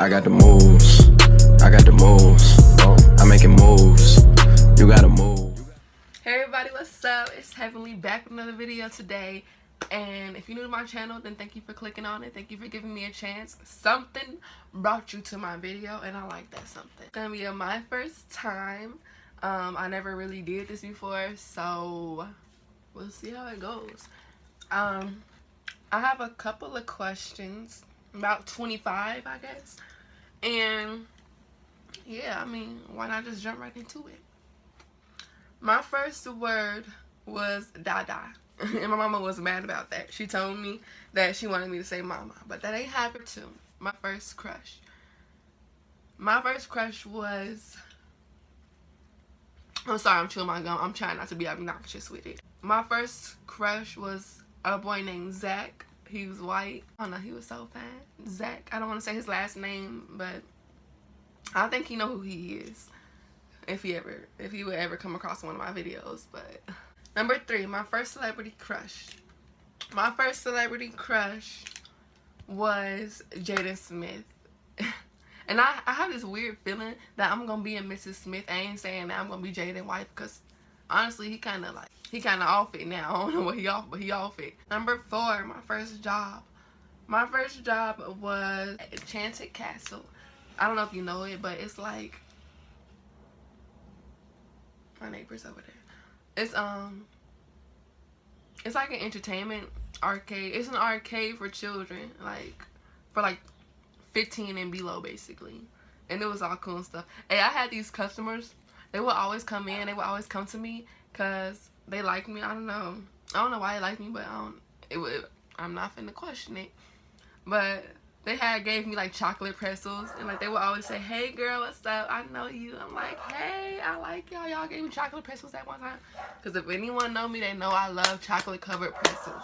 I got the moves. I got the moves. I'm making moves. You gotta move. Hey everybody, what's up? It's Heavenleigh back with another video today. And if you're new to my channel, then thank you for clicking on it. Thank you for giving me a chance. Something brought you to my video, and I like that something. It's gonna be my first time. I never really did this before, so we'll see how it goes. I have a couple of questions, about 25, I guess. And yeah, I mean, why not just jump right into it? My first word was dada. And my mama was mad about that. She told me that she wanted me to say mama, but that ain't happened to my first crush. My first crush was, I'm sorry, I'm chewing my gum. I'm trying not to be obnoxious with it. My first crush was a boy named Zach. He was white. Oh no, he was so fine. Zach. I don't want to say his last name, but I think he know who he is. If he would ever come across one of my videos. But number 3, my first celebrity crush. My first celebrity crush was Jaden Smith. And I have this weird feeling that I'm gonna be a Mrs. Smith. I ain't saying that I'm gonna be Jaden's wife, because honestly he kinda off it now. I don't know what he off, but he off it. Number 4, my first job. My first job was Enchanted Castle. I don't know if you know it, but it's like, my neighbor's over there. It's like an entertainment arcade. It's an arcade for children, like for like 15 and below basically. And it was all cool and stuff. Hey, I had these customers. They would always come in. They would always come to me because they like me. I don't know why they like me, but I'm not finna question it. But they gave me like chocolate pretzels, and like they would always say, "Hey girl, what's up? I know you." I'm like, "Hey, I like y'all. Y'all gave me chocolate pretzels that one time." Because if anyone know me, they know I love chocolate covered pretzels.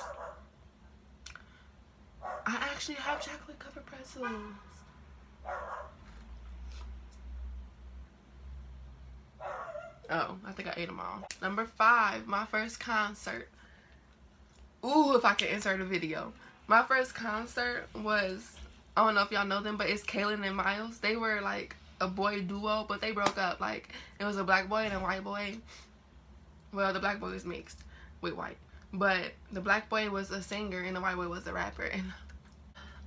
I actually have chocolate covered pretzels. Oh, I think I ate them all. Number 5, my first concert. Ooh, if I could insert a video. My first concert was, I don't know if y'all know them, but it's Kaylin and Miles. They were like a boy duo, but they broke up. Like, it was a black boy and a white boy. Well, the black boy was mixed with white, but the black boy was a singer and the white boy was a rapper. And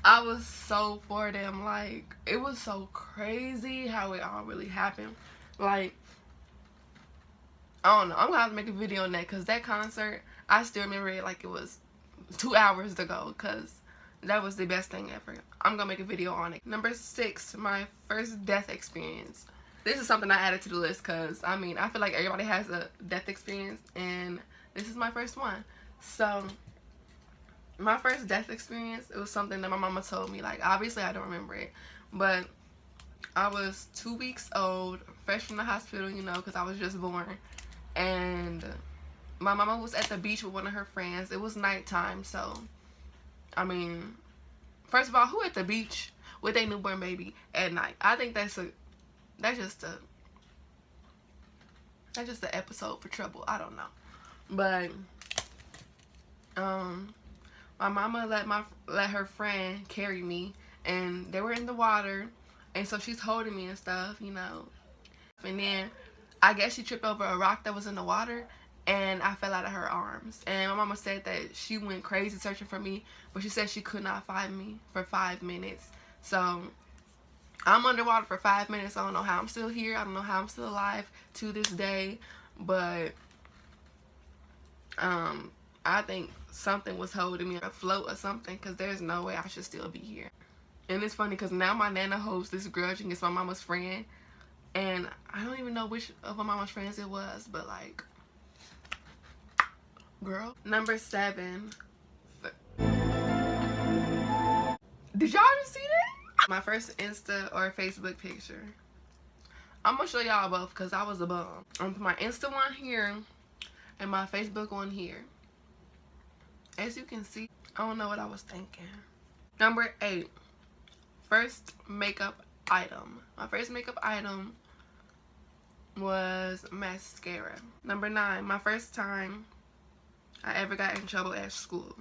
I was so for them. Like, it was so crazy how it all really happened. Like, I don't know. I'm gonna have to make a video on that, because that concert, I still remember it like it was 2 hours ago, because that was the best thing ever. I'm gonna make a video on it. Number 6, my first death experience. This is something I added to the list because, I mean, I feel like everybody has a death experience, and this is my first one. So, my first death experience, it was something that my mama told me. Like, obviously I don't remember it, but I was 2 weeks old, fresh from the hospital, you know, because I was just born. And my mama was at the beach with one of her friends. It was nighttime, so, I mean, first of all, who at the beach with a newborn baby at night? I think that's just an episode for trouble. I don't know. But my mama let her friend carry me, and they were in the water, and so she's holding me and stuff, you know. And then I guess she tripped over a rock that was in the water, and I fell out of her arms. And my mama said that she went crazy searching for me, but she said she could not find me for 5 minutes. So I'm underwater for 5 minutes. I don't know how I'm still here. I don't know how I'm still alive to this day. But I think something was holding me afloat or something, because there's no way I should still be here. And it's funny because now my nana holds this grudge against my mama's friend. And I don't even know which of my mama's friends it was, but like, girl. Number 7. Did y'all just see that? My first Insta or Facebook picture. I'm gonna show y'all both because I was a bum. I'm gonna put my Insta one here and my Facebook one here. As you can see, I don't know what I was thinking. Number 8. First makeup item. My first makeup item was mascara. Number 9, my first time I ever got in trouble at school.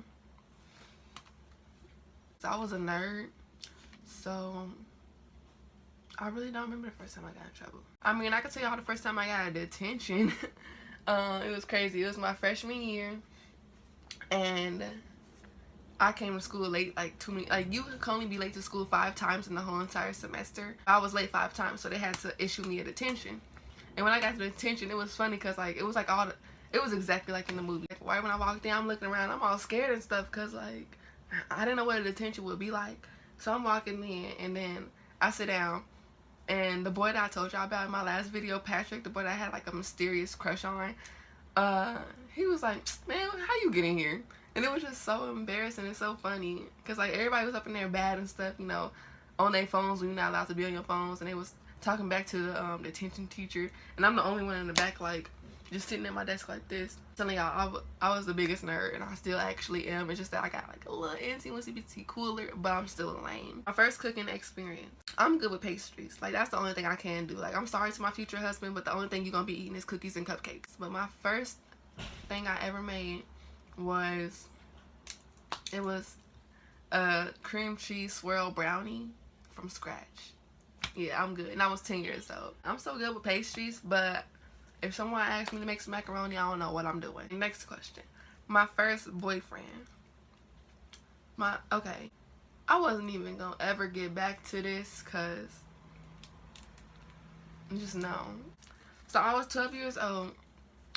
So I was a nerd, so I really don't remember the first time I got in trouble. I mean, I can tell y'all the first time I got detention. It was crazy. It was my freshman year, and I came to school late, like you can only be late to school 5 times in the whole entire semester. I was late 5 times, so they had to issue me a detention. And when I got to detention, it was funny because like it was like it was exactly like in the movie. Like, right when I walked in, I'm looking around, I'm all scared and stuff because like I didn't know what a detention would be like. So I'm walking in, and then I sit down, and the boy that I told y'all about in my last video, Patrick, the boy that I had like a mysterious crush on, he was like, man, how you get in here? And it was just so embarrassing and so funny because like everybody was up in there bad and stuff, you know, on their phones when you're not allowed to be on your phones, and they was talking back to the detention teacher, and I'm the only one in the back like just sitting at my desk like this. Telling y'all I was the biggest nerd, and I still actually am. It's just that I got like a little NC1CBT cooler, but I'm still a lame. My first cooking experience. I'm good with pastries. Like that's the only thing I can do. Like I'm sorry to my future husband, but the only thing you're gonna be eating is cookies and cupcakes. But my first thing I ever made was a cream cheese swirl brownie from scratch. Yeah, I'm good. And I was 10 years old. I'm so good with pastries, but if someone asks me to make some macaroni, I don't know what I'm doing. Next question. My first boyfriend. Okay. I wasn't even gonna ever get back to this because just no. So I was 12 years old,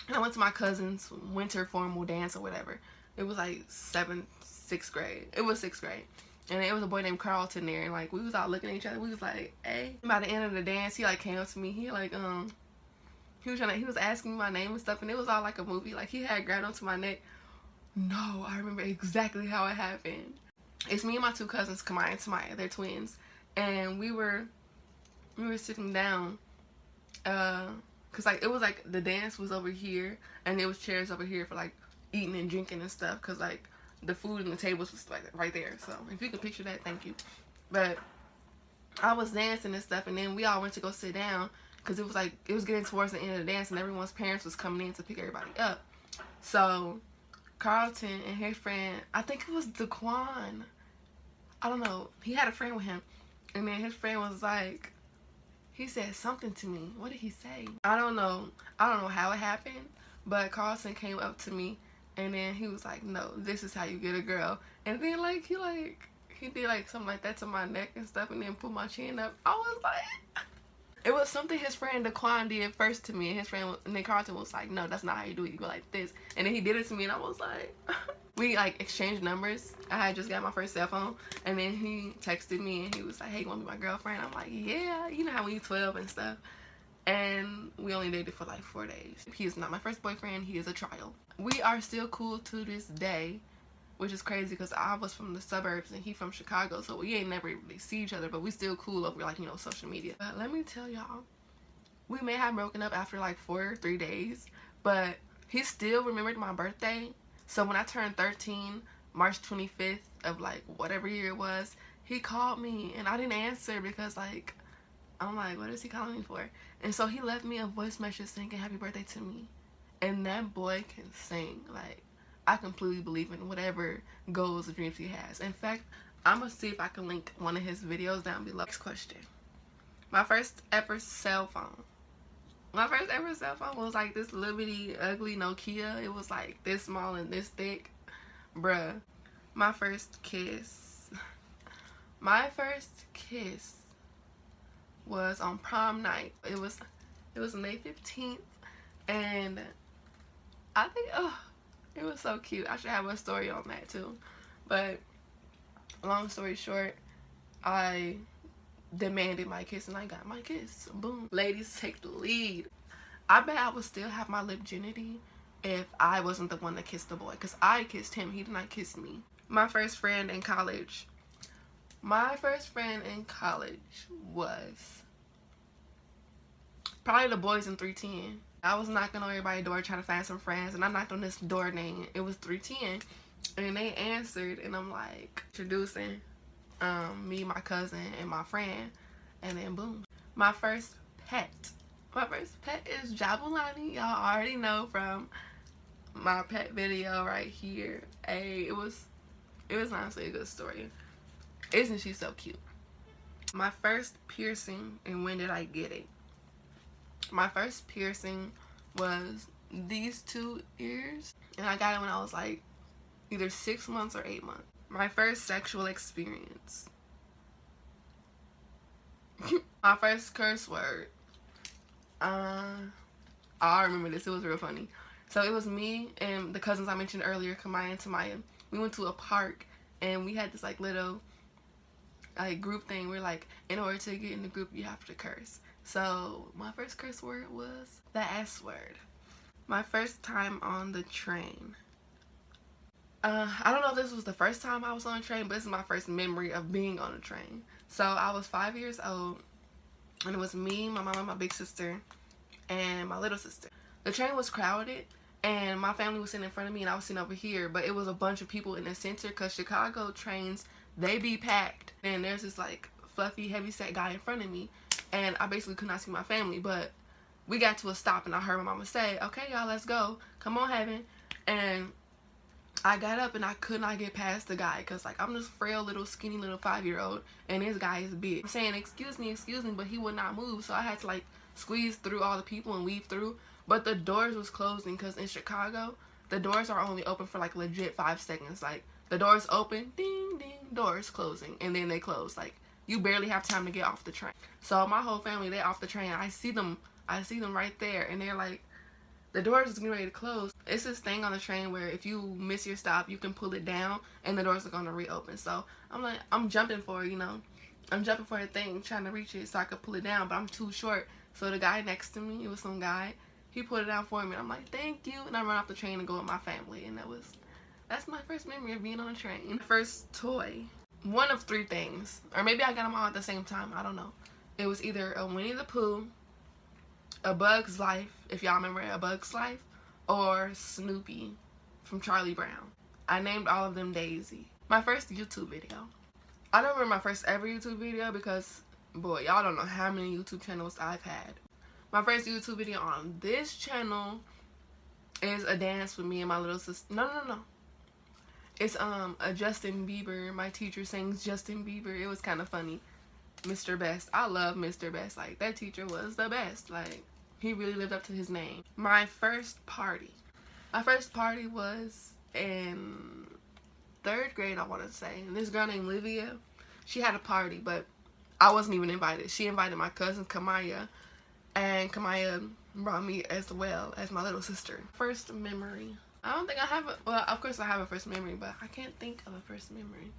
and I went to my cousin's winter formal dance or whatever. It was like 6th grade. It was 6th grade. And it was a boy named Carlton there, and like we was all looking at each other. We was like, hey. By the end of the dance, he like came up to me. He like he was asking me my name and stuff, and it was all like a movie. Like he had grabbed onto my neck. No, I remember exactly how it happened. It's me and my 2 cousins, Kamaya and Tamaya. They're twins, and we were sitting down, cause like it was like the dance was over here, and there was chairs over here for like eating and drinking and stuff. Cause like the food and the tables was like right there. So if you can picture that, thank you. But I was dancing and stuff, and then we all went to go sit down. Because it was getting towards the end of the dance, and everyone's parents was coming in to pick everybody up. So Carlton and his friend, I think it was Daquan, I don't know, he had a friend with him, and then his friend was like, he said something to me. What did he say? I don't know how it happened, but Carlton came up to me, and then he was like, no, this is how you get a girl. And then like he did like something like that to my neck and stuff, and then put my chin up. I was like, it was something his friend Daquan did first to me, and then Carlton was like, no, that's not how you do it. You go like this. And then he did it to me, and I was like, we like exchanged numbers. I had just got my first cell phone, and then he texted me, and he was like, hey, you want to be my girlfriend? I'm like, yeah, you know how when you're 12 and stuff. And we only dated for like 4 days. He is not my first boyfriend. He is a trial. We are still cool to this day, which is crazy because I was from the suburbs and he from Chicago, so we ain't never really see each other, but we still cool over like, you know, social media. But let me tell y'all, we may have broken up after like 4 or 3 days, but he still remembered my birthday. So when I turned 13, March 25th of like whatever year it was, he called me, and I didn't answer because like, I'm like, what is he calling me for? And so he left me a voice message saying happy birthday to me. And that boy can sing. Like, I completely believe in whatever goals or dreams he has. In fact, I'm gonna see if I can link one of his videos down below. Next question. My first ever cell phone. My first ever cell phone was like this little bitty ugly Nokia. It was like this small and this thick. Bruh. My first kiss. My first kiss was on prom night. It was May 15th, and I think, it was so cute. I should have a story on that too. But long story short, I demanded my kiss, and I got my kiss. Boom. Ladies, take the lead. I bet I would still have my virginity if I wasn't the one that kissed the boy, because I kissed him. He did not kiss me. My first friend in college. My first friend in college was probably the boys in 310. I was knocking on everybody's door trying to find some friends, and I knocked on this door name. It was 310, and they answered, and I'm like introducing me, my cousin, and my friend, and then boom. My first pet. My first pet is Jabulani. Y'all already know from my pet video right here. Hey, it was honestly a good story. Isn't she so cute? My first piercing and when did I get it? My first piercing was these 2 ears, and I got it when I was like either 6 months or 8 months. My first sexual experience. My first curse word. I remember this. It was real funny. So it was me and the cousins I mentioned earlier, Kamaya and Tamaya. We went to a park and we had this like little like group thing. We're like, in order to get in the group, you have to curse. So my first curse word was the S word. My first time on the train. I don't know if this was the first time I was on a train, but this is my first memory of being on a train. So I was 5 years old, and it was me, my mom, my big sister, and my little sister. The train was crowded, and my family was sitting in front of me, and I was sitting over here, but it was a bunch of people in the center, because Chicago trains, they be packed. And there's this, like, fluffy, heavy-set guy in front of me, and I basically could not see my family, but we got to a stop, and I heard my mama say, okay, y'all, let's go. Come on, Heaven. And I got up and I could not get past the guy because like I'm this frail little skinny little 5-year-old and this guy is big. I'm saying excuse me, but he would not move, so I had to like squeeze through all the people and weave through, but the doors was closing because in Chicago the doors are only open for like legit 5 seconds. Like the doors open, ding ding, doors closing, and then they close. Like you barely have time to get off the train. So my whole family, they off the train. I see them right there, and they're like, the doors is getting ready to close. It's this thing on the train where if you miss your stop, you can pull it down and the doors are going to reopen. So I'm like, I'm jumping for it, you know. I'm jumping for the thing, trying to reach it so I could pull it down, but I'm too short. So the guy next to me, it was some guy, he pulled it down for me. And I'm like, thank you. And I run off the train and go with my family. And that's my first memory of being on a train. First toy. One of 3 things. Or maybe I got them all at the same time. I don't know. It was either a Winnie the Pooh, A Bug's Life, if y'all remember A Bug's Life, or Snoopy from Charlie Brown. I named all of them Daisy. My first YouTube video. I don't remember my first ever YouTube video because, boy, y'all don't know how many YouTube channels I've had. My first YouTube video on this channel is a dance with me and my little sister. No. It's a Justin Bieber. My teacher sings Justin Bieber. It was kind of funny. Mr. Best. I love Mr. Best. Like, that teacher was the best. Like, he really lived up to his name. My first party. My first party was in 3rd grade, I want to say. And this girl named Livia, she had a party, but I wasn't even invited. She invited my cousin Kamaya, and Kamaya brought me as well as my little sister. First memory. I don't think I have a, well, of course I have a first memory, but I can't think of a first memory.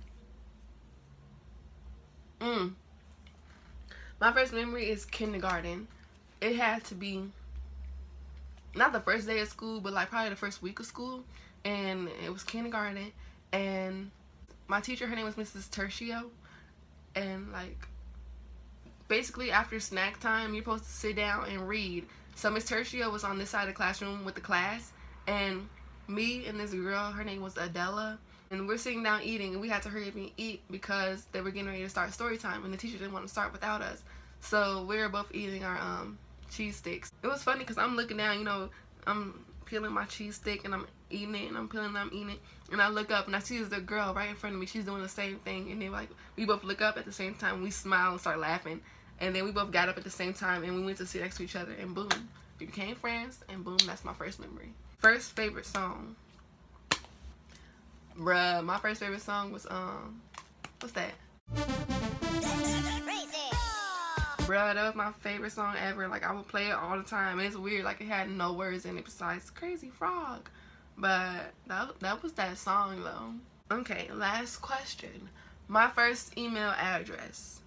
My first memory is kindergarten. It had to be not the first day of school, but like probably the first week of school, and it was kindergarten, and my teacher, her name was Mrs. Tertio, and like basically after snack time you're supposed to sit down and read. So Miss Tertio was on this side of the classroom with the class, and me and this girl, her name was Adela, and we're sitting down eating, and we had to hurry up and eat because they were getting ready to start story time, and the teacher didn't want to start without us. So we were both eating our cheese sticks. It was funny because I'm looking down, you know, I'm peeling my cheese stick and I'm eating it, and I'm peeling it, I'm eating it, and I look up and I see the girl right in front of me. She's doing the same thing, and then like we both look up at the same time, we smile and start laughing, and then we both got up at the same time and we went to sit next to each other, and boom, we became friends, and boom, that's my first memory. First favorite song. Bruh, my first favorite song was what's that? Bruh, that was my favorite song ever. Like, I would play it all the time, and it's weird, like it had no words in it besides Crazy Frog, but that was that song though. Okay, last question. My first email address.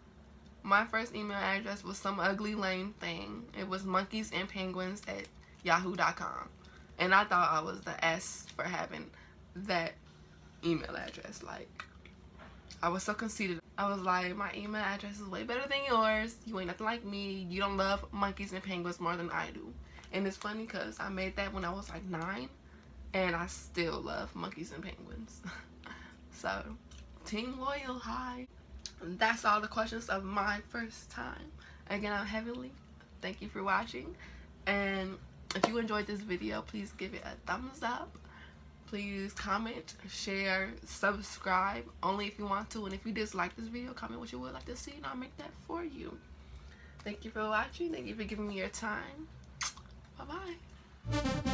My first email address was some ugly lame thing. It was monkeysandpenguins@yahoo.com, and I thought I was the S for having that email address. Like, I was so conceited. I was like, my email address is way better than yours. You ain't nothing like me. You don't love monkeys and penguins more than I do. And it's funny because I made that when I was like 9, and I still love monkeys and penguins. So, Team Loyal, hi. That's all the questions of my first time. Again, I'm Heavenleigh. Thank you for watching. And if you enjoyed this video, please give it a thumbs up. Please comment, share, subscribe, only if you want to. And if you dislike this video, comment what you would like to see, and I'll make that for you. Thank you for watching. Thank you for giving me your time. Bye-bye.